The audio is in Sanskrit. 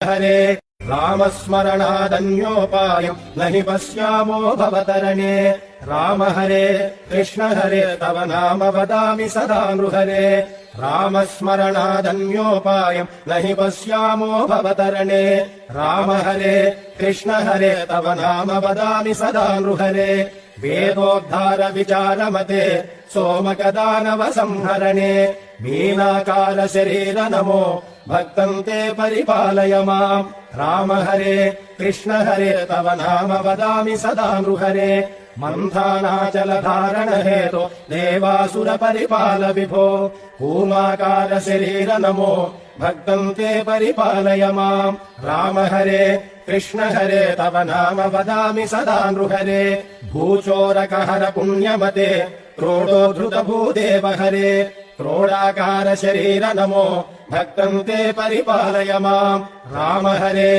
हरे रामस्मरणादन्योपायम् न हि पश्यामो भवतरणे राम हरे कृष्ण हरे तव नाम वदामि सदा नृहरे रामस्मरणादन्योपायम् न हि पश्यामो भवतरणे राम हरे कृष्ण हरे तव नाम वदामि सदा नृहरे वेदोद्धार विचारमते सोमकदानव संहरणे मीनाकार शरीर नमो भक्तं ते परिपालय माम् राम हरे कृष्ण हरे तव नाम वदामि सदा नृहरे मन्थानाचलधारण हेतो देवासुर परिपाल विभो कूमाकार शरीर नमो भक्तं ते परिपालय माम् राम हरे कृष्ण हरे तव नाम वदामि सदा नृहरे भूचोरकहर पुण्यमते क्रोडोद्धृत भूदेव हरे क्रोडाकार शरीर नमो भक्तं ते परिपालय माम् राम हरे।